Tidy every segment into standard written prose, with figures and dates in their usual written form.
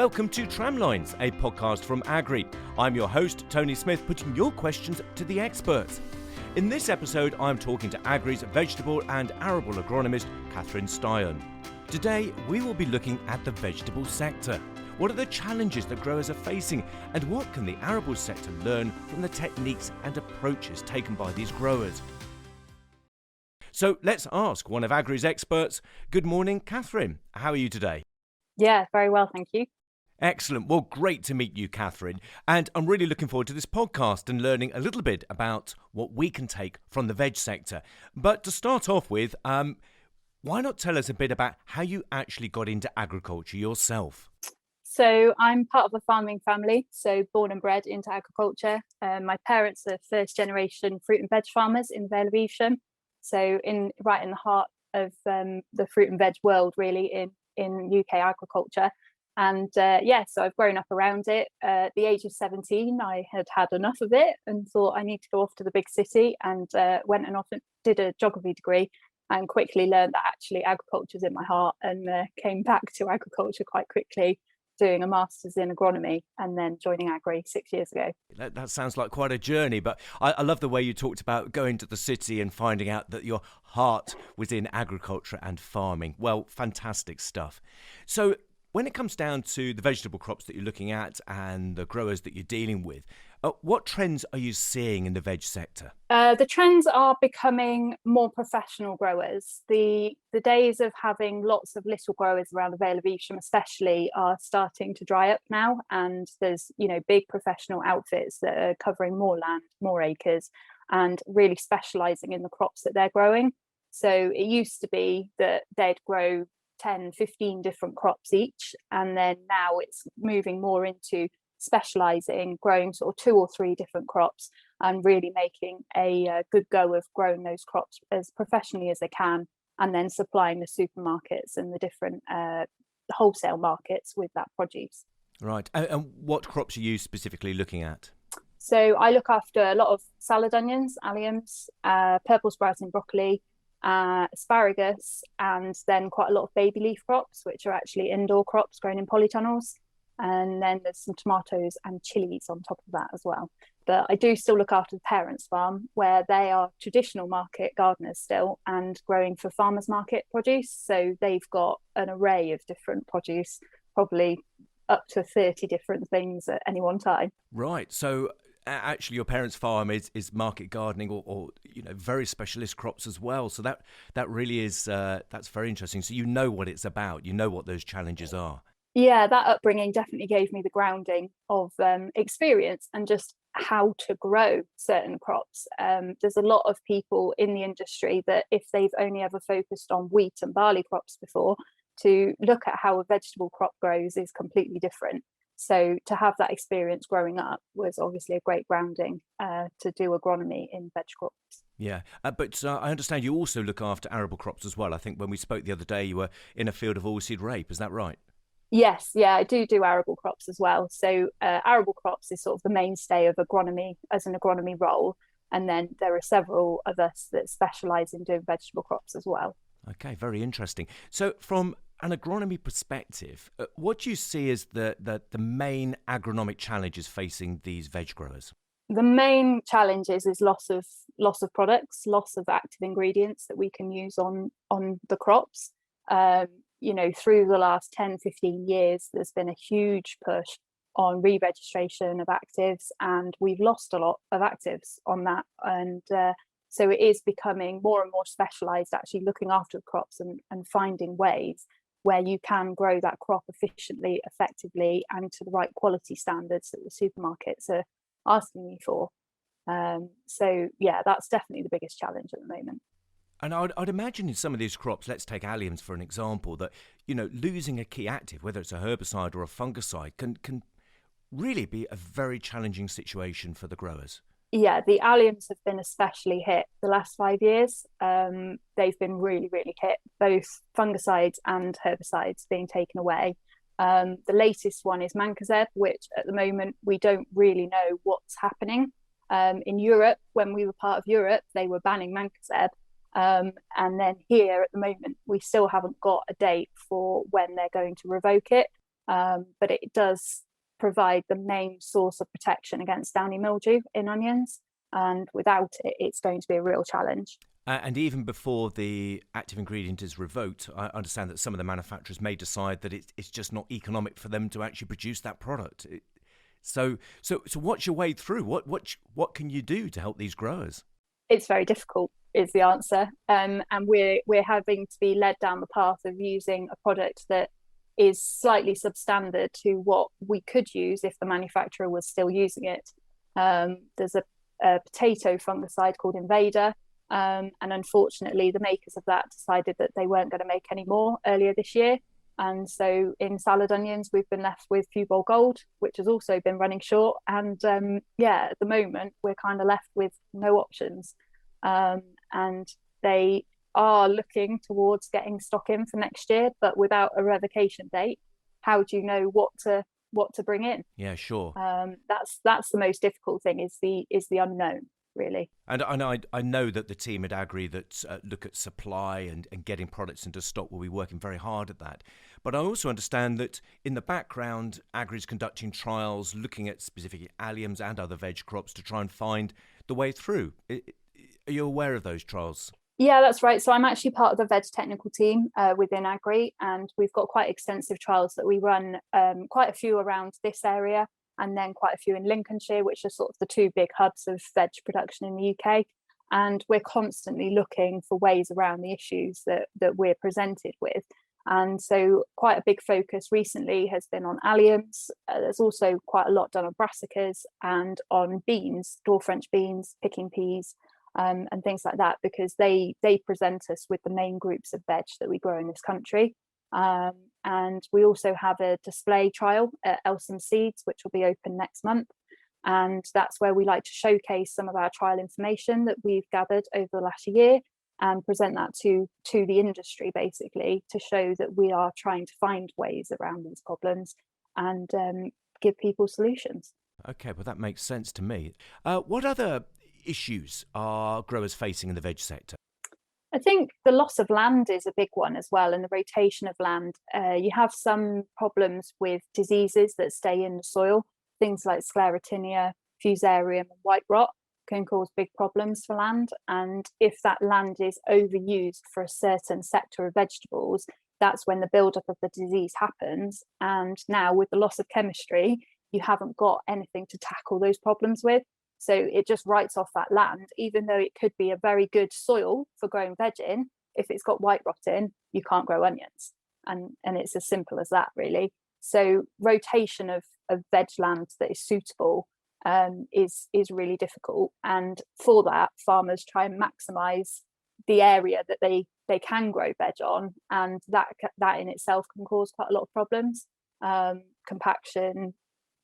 Welcome to Tramlines, a podcast from Agrii. I'm your host, Tony Smith, putting your questions to the experts. In this episode, I'm talking to Agrii's vegetable and arable agronomist, Kathryn Styan. Today, we will be looking at the vegetable sector. What are the challenges that growers are facing, and what can the arable sector learn from the techniques and approaches taken by these growers? So let's ask one of Agrii's experts. Good morning, Kathryn. How are you today? Yeah, very well, thank you. Excellent. Well, great to meet you, Kathryn. And I'm really looking forward to this podcast and learning a little bit about what we can take from the veg sector. But to start off with, why not tell us a bit about how you actually got into agriculture yourself? So I'm part of a farming family, so born and bred into agriculture. My parents are first generation fruit and veg farmers in Vale of Evesham. So right in the heart of the fruit and veg world, really, in UK agriculture. And so I've grown up around it. At the age of 17, I had had enough of it and thought I need to go off to the big city, and went and did a geography degree and quickly learned that actually agriculture is in my heart, and came back to agriculture quite quickly, doing a master's in agronomy and then joining Agrii 6 years ago. That sounds like quite a journey, but I love the way you talked about going to the city and finding out that your heart was in agriculture and farming. Well, fantastic stuff. So when it comes down to the vegetable crops that you're looking at and the growers that you're dealing with, what trends are you seeing in the veg sector? The trends are becoming more professional growers. The days of having lots of little growers around the Vale of Evesham especially are starting to dry up now, and there's big professional outfits that are covering more land, more acres, and really specialising in the crops that they're growing. So it used to be that they'd grow 10, 15 different crops each, and then now it's moving more into specialising, growing sort of 2 or 3 different crops, and really making a good go of growing those crops as professionally as they can, and then supplying the supermarkets and the different wholesale markets with that produce. Right. And what crops are you specifically looking at? So I look after a lot of salad onions, Alliums, purple sprouting broccoli, asparagus, and then quite a lot of baby leaf crops, which are actually indoor crops grown in polytunnels. And then there's some tomatoes and chilies on top of that as well. But I do still look after the parents' farm, where they are traditional market gardeners still and growing for farmers market produce. So they've got an array of different produce, probably up to 30 different things at any one time. Right. So actually your parents' farm is market gardening or very specialist crops as well. So that really is, that's very interesting. So you know what it's about, you know what those challenges are. Yeah, that upbringing definitely gave me the grounding of experience and just how to grow certain crops. There's a lot of people in the industry that if they've only ever focused on wheat and barley crops before, to look at how a vegetable crop grows is completely different. So to have that experience growing up was obviously a great grounding to do agronomy in veg crops. Yeah, but I understand you also look after arable crops as well. I think when we spoke the other day, you were in a field of oilseed rape. Is that right? Yes, yeah, I do arable crops as well. So arable crops is sort of the mainstay of agronomy as an agronomy role. And then there are several of us that specialise in doing vegetable crops as well. Okay, very interesting. So from an agronomy perspective, what do you see as the main agronomic challenges facing these veg growers? The main challenges is loss of products, loss of active ingredients that we can use on the crops. Through the last 10, 15 years, there's been a huge push on re-registration of actives, and we've lost a lot of actives on that. And so it is becoming more and more specialised, actually looking after the crops and finding ways where you can grow that crop efficiently, effectively, and to the right quality standards that the supermarkets are asking you for. That's definitely the biggest challenge at the moment. And I'd imagine in some of these crops, let's take Alliums for an example, that losing a key active, whether it's a herbicide or a fungicide, can really be a very challenging situation for the growers. Yeah, the Alliums have been especially hit the last 5 years. They've been really, really hit, both fungicides and herbicides being taken away. The latest one is mancozeb, which at the moment we don't really know what's happening. In Europe, when we were part of Europe, they were banning mancozeb. And then here at the moment, we still haven't got a date for when they're going to revoke it. but it does provide the main source of protection against downy mildew in onions. And without it, it's going to be a real challenge. And even before the active ingredient is revoked, I understand that some of the manufacturers may decide that it's just not economic for them to actually produce that product. So what's your way through? What can you do to help these growers? It's very difficult, is the answer. And we're having to be led down the path of using a product that is slightly substandard to what we could use if the manufacturer was still using it. There's a potato fungicide called Invader, and unfortunately the makers of that decided that they weren't going to make any more earlier this year, and so in salad onions we've been left with Fubol Gold, which has also been running short, and at the moment we're kind of left with no options, and they are looking towards getting stock in for next year, but without a revocation date, how do you know what to bring in? Yeah, sure. That's the most difficult thing, is the unknown, really. And I know that the team at Agrii that look at supply and getting products into stock will be working very hard at that. But I also understand that in the background, Agrii is conducting trials looking at specifically Alliums and other veg crops to try and find the way through. Are you aware of those trials? Yeah, that's right. So I'm actually part of the veg technical team within Agrii, and we've got quite extensive trials that we run, quite a few around this area, and then quite a few in Lincolnshire, which are sort of the two big hubs of veg production in the UK. And we're constantly looking for ways around the issues that we're presented with. And so quite a big focus recently has been on Alliums. There's also quite a lot done on brassicas and on beans, dwarf French beans, picking peas, and things like that, because they present us with the main groups of veg that we grow in this country. And we also have a display trial at Elsom Seeds, which will be open next month. And that's where we like to showcase some of our trial information that we've gathered over the last year and present that to the industry, basically, to show that we are trying to find ways around these problems and give people solutions. Okay, well, that makes sense to me. What other issues are growers facing in the veg sector? I think the loss of land is a big one as well, and the rotation of land. You have some problems with diseases that stay in the soil. Things like sclerotinia, fusarium, and white rot can cause big problems for land. And if that land is overused for a certain sector of vegetables, that's when the buildup of the disease happens. And now with the loss of chemistry, you haven't got anything to tackle those problems with. So it just writes off that land, even though it could be a very good soil for growing veg in. If it's got white rot in, you can't grow onions. And it's as simple as that, really. So rotation of veg land that is suitable is really difficult. And for that, farmers try and maximise the area that they can grow veg on. And that in itself can cause quite a lot of problems. Compaction,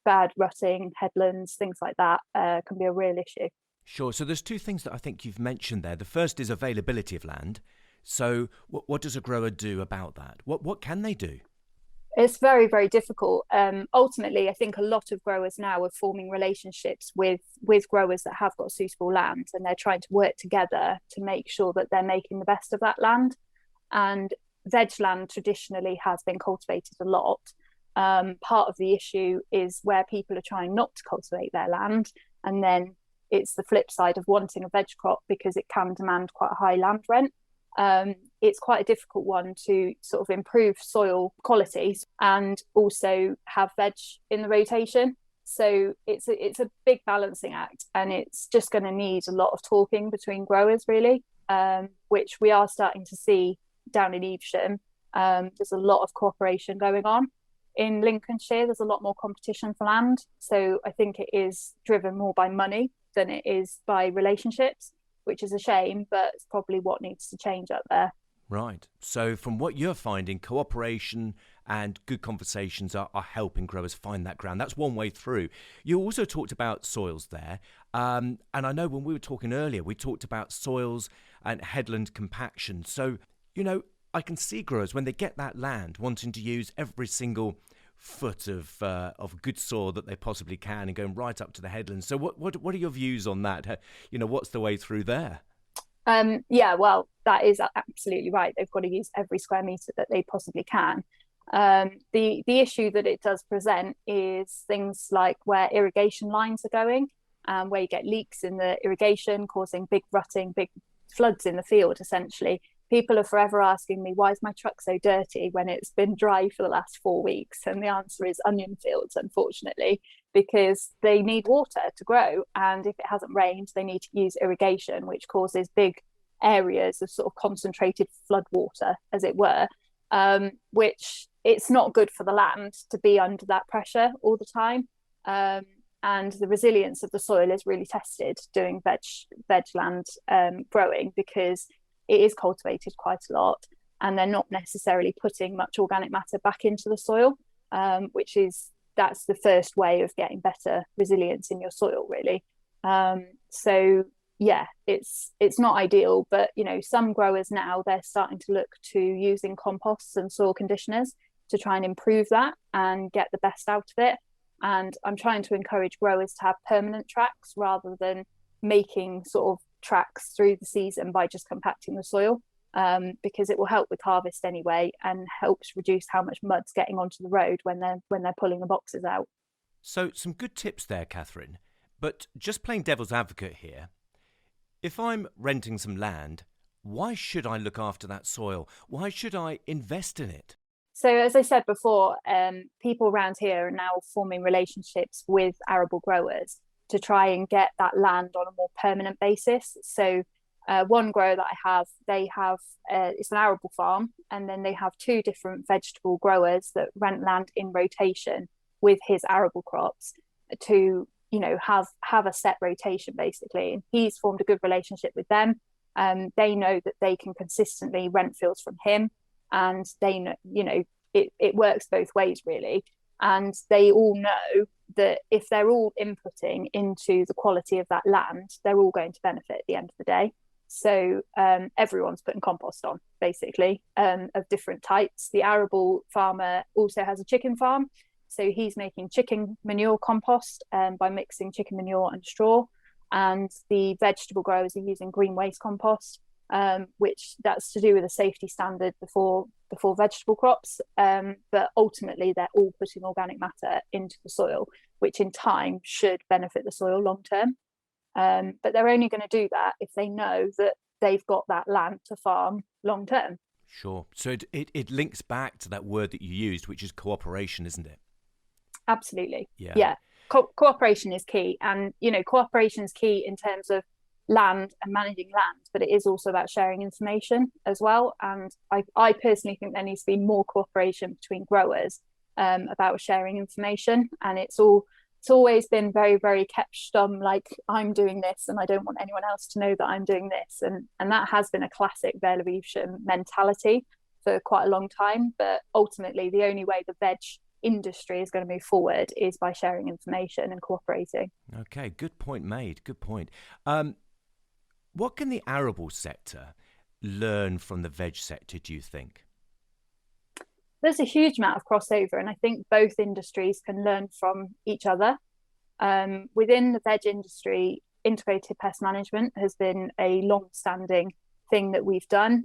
bad rutting, headlands, things like that can be a real issue. Sure. So there's two things that I think you've mentioned there. The first is availability of land. So what does a grower do about that? What can they do? It's very, very difficult. Ultimately, I think a lot of growers now are forming relationships with growers that have got suitable land, and they're trying to work together to make sure that they're making the best of that land. And veg land traditionally has been cultivated a lot. Part of the issue is where people are trying not to cultivate their land, and then it's the flip side of wanting a veg crop because it can demand quite a high land rent. It's quite a difficult one to sort of improve soil quality and also have veg in the rotation. So it's a big balancing act, and it's just going to need a lot of talking between growers, really, which we are starting to see down in Evesham. There's a lot of cooperation going on. In Lincolnshire, there's a lot more competition for land. So I think it is driven more by money than it is by relationships, which is a shame, but it's probably what needs to change up there. Right. So from what you're finding, cooperation and good conversations are helping growers find that ground. That's one way through. You also talked about soils there. And I know when we were talking earlier, we talked about soils and headland compaction. So, I can see growers when they get that land wanting to use every single foot of good soil that they possibly can and going right up to the headlands. So what are your views on that? What's the way through there? Yeah, well, that is absolutely right. They've got to use every square metre that they possibly can. The issue that it does present is things like where irrigation lines are going, where you get leaks in the irrigation causing big rutting, big floods in the field, essentially. People are forever asking me, why is my truck so dirty when it's been dry for the last 4 weeks? And the answer is onion fields, unfortunately, because they need water to grow. And if it hasn't rained, they need to use irrigation, which causes big areas of sort of concentrated flood water, as it were, which it's not good for the land to be under that pressure all the time. And the resilience of the soil is really tested doing veg land growing, because it is cultivated quite a lot and they're not necessarily putting much organic matter back into the soil, that's the first way of getting better resilience in your soil, really. So yeah, it's not ideal, but some growers now, they're starting to look to using composts and soil conditioners to try and improve that and get the best out of it. And I'm trying to encourage growers to have permanent tracks rather than making sort of tracks through the season by just compacting the soil, because it will help with harvest anyway and helps reduce how much mud's getting onto the road when they're pulling the boxes out. So some good tips there, Kathryn. But just playing devil's advocate here, if I'm renting some land, why should I look after that soil? Why should I invest in it? So as I said before, people around here are now forming relationships with arable growers to try and get that land on a more permanent basis. So one grower that I have, it's an arable farm, and then they have two different vegetable growers that rent land in rotation with his arable crops to have a set rotation, basically. And he's formed a good relationship with them. They know that they can consistently rent fields from him, and they know, it works both ways, really. And they all know that if they're all inputting into the quality of that land, they're all going to benefit at the end of the day. So everyone's putting compost on, basically, of different types. The arable farmer also has a chicken farm, so he's making chicken manure compost by mixing chicken manure and straw. And the vegetable growers are using green waste compost, which that's to do with a safety standard before vegetable crops. But ultimately, they're all putting organic matter into the soil, which in time should benefit the soil long term. But they're only going to do that if they know that they've got that land to farm long term. Sure. So it links back to that word that you used, which is cooperation, isn't it? Absolutely. Yeah. Cooperation is key. And, cooperation is key in terms of land and managing land, but it is also about sharing information as well. And I personally think there needs to be more cooperation between growers about sharing information. And it's always been very, very kept stum, like, I'm doing this and I don't want anyone else to know that I'm doing this. And that has been a classic veg mentality for quite a long time. But ultimately, the only way the veg industry is going to move forward is by sharing information and cooperating. Okay, good point made. Good point. What can the arable sector learn from the veg sector, do you think? There's a huge amount of crossover, and I think both industries can learn from each other. Within the veg industry, integrated pest management has been a long-standing thing that we've done,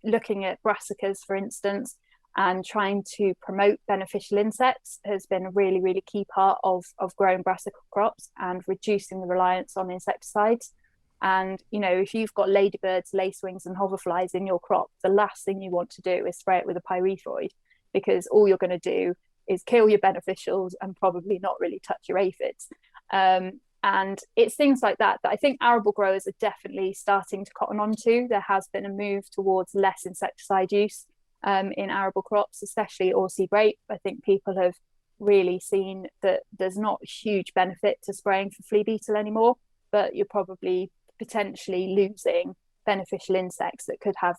looking at brassicas, for instance, and trying to promote beneficial insects has been a really, really key part of growing brassica crops and reducing the reliance on insecticides. And, if you've got ladybirds, lacewings and hoverflies in your crop, the last thing you want to do is spray it with a pyrethroid, because all you're going to do is kill your beneficials and probably not really touch your aphids. And it's things like that I think arable growers are definitely starting to cotton on to. There has been a move towards less insecticide use in arable crops, especially oilseed rape. I think people have really seen that there's not huge benefit to spraying for flea beetle anymore, but you're probably potentially losing beneficial insects that could have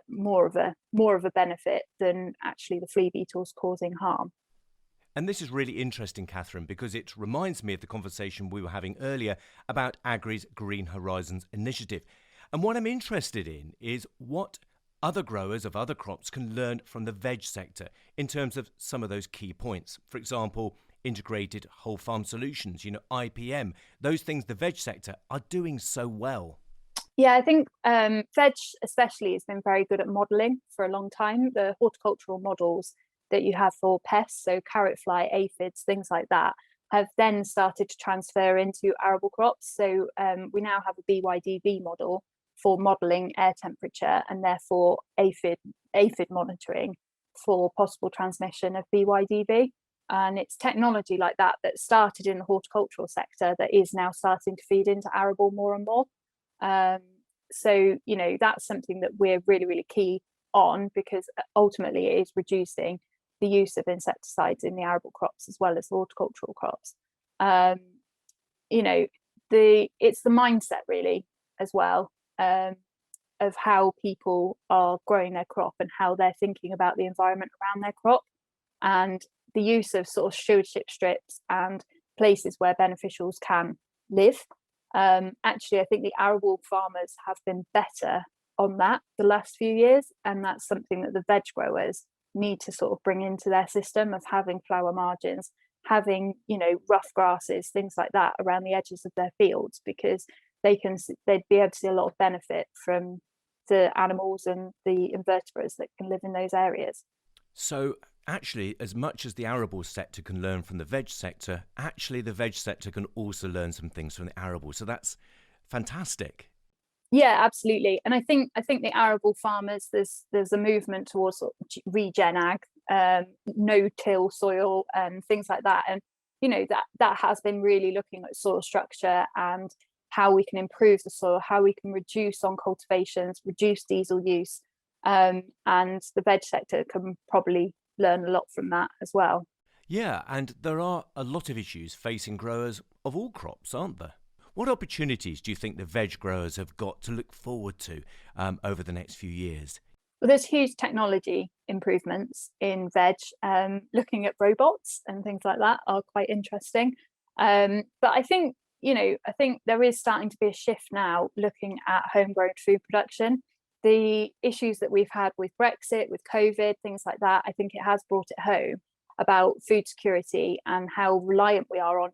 more of a benefit than actually the flea beetles causing harm. And this is really interesting, Kathryn, because it reminds me of the conversation we were having earlier about Agrii's Green Horizons initiative. And what I'm interested in is what other growers of other crops can learn from the veg sector in terms of some of those key points. For example, integrated whole farm solutions, IPM, those things the veg sector are doing so well. Yeah, I think veg especially has been very good at modelling for a long time. The horticultural models that you have for pests, so carrot fly, aphids, things like that, have then started to transfer into arable crops. So we now have a BYDV model for modelling air temperature and therefore aphid monitoring for possible transmission of BYDV. And it's technology like that that started in the horticultural sector that is now starting to feed into arable more and more. So, that's something that we're really, really key on, because ultimately it is reducing the use of insecticides in the arable crops as well as the horticultural crops. It's the mindset really as well, of how people are growing their crop and how they're thinking about the environment around their crop, and the use of sort of stewardship strips and places where beneficials can live. Actually, I think the arable farmers have been better on that the last few years, and that's something that the veg growers need to sort of bring into their system of having flower margins, having rough grasses, things like that around the edges of their fields, because they'd be able to see a lot of benefit from the animals and the invertebrates that can live in those areas. So actually, as much as the arable sector can learn from the veg sector, actually the veg sector can also learn some things from the arable. So that's fantastic. Yeah, absolutely. And I think the arable farmers, there's a movement towards sort of Regen Ag, no-till soil and things like that. And that has been really looking at soil structure and how we can improve the soil, how we can reduce on cultivations, reduce diesel use, and the veg sector can probably learn a lot from that as well. Yeah, and there are a lot of issues facing growers of all crops, aren't there? What opportunities do you think the veg growers have got to look forward to over the next few years? Well, there's huge technology improvements in veg. Looking at robots and things like that are quite interesting. But I think there is starting to be a shift now looking at homegrown food production. The issues that we've had with Brexit, with COVID, things like that, I think it has brought it home about food security and how reliant we are on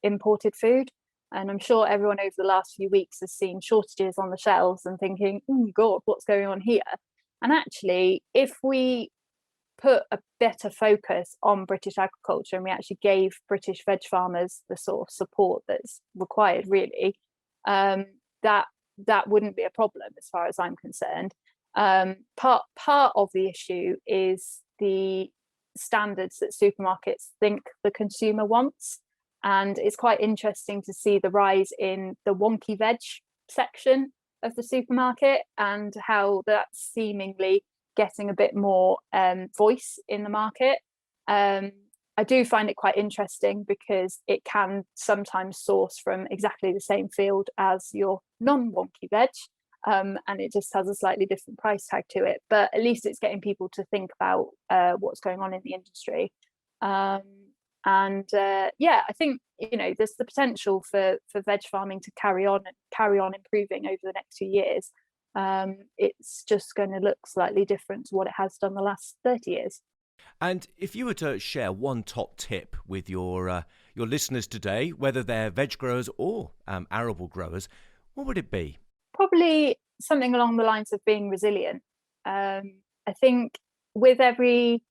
imported food. And I'm sure everyone over the last few weeks has seen shortages on the shelves and thinking, oh God, what's going on here? And actually, if we put a better focus on British agriculture and we actually gave British veg farmers the sort of support that's required, really, that wouldn't be a problem as far as I'm concerned. Part of the issue is the standards that supermarkets think the consumer wants. And it's quite interesting to see the rise in the wonky veg section of the supermarket and how that's seemingly getting a bit more voice in the market. I do find it quite interesting because it can sometimes source from exactly the same field as your non-wonky veg, and it just has a slightly different price tag to it. But at least it's getting people to think about what's going on in the industry. I think there's the potential for veg farming to carry on improving over the next few years. It's just going to look slightly different to what it has done the last 30 years. And if you were to share one top tip with your listeners today, whether they're veg growers or arable growers, what would it be? Probably something along the lines of being resilient. I think with every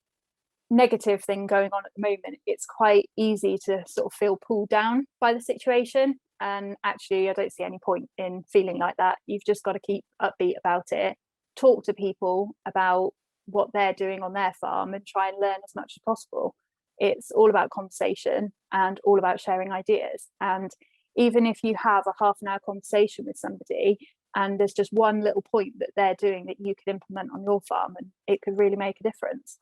negative thing going on at the moment, it's quite easy to sort of feel pulled down by the situation. And actually, I don't see any point in feeling like that. You've just got to keep upbeat about it, talk to people about what they're doing on their farm and try and learn as much as possible. It's all about conversation and all about sharing ideas. And even if you have a half an hour conversation with somebody and there's just one little point that they're doing that you could implement on your farm, and it could really make a difference.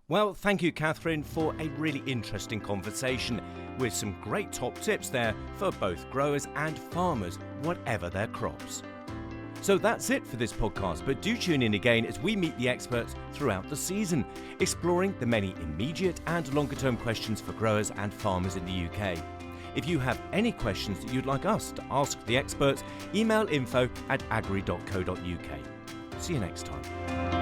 Well, thank you, Kathryn, for a really interesting conversation with some great top tips there for both growers and farmers, whatever their crops. So that's it for this podcast, but do tune in again as we meet the experts throughout the season, exploring the many immediate and longer-term questions for growers and farmers in the UK. If you have any questions that you'd like us to ask the experts, email info@agrii.co.uk. See you next time.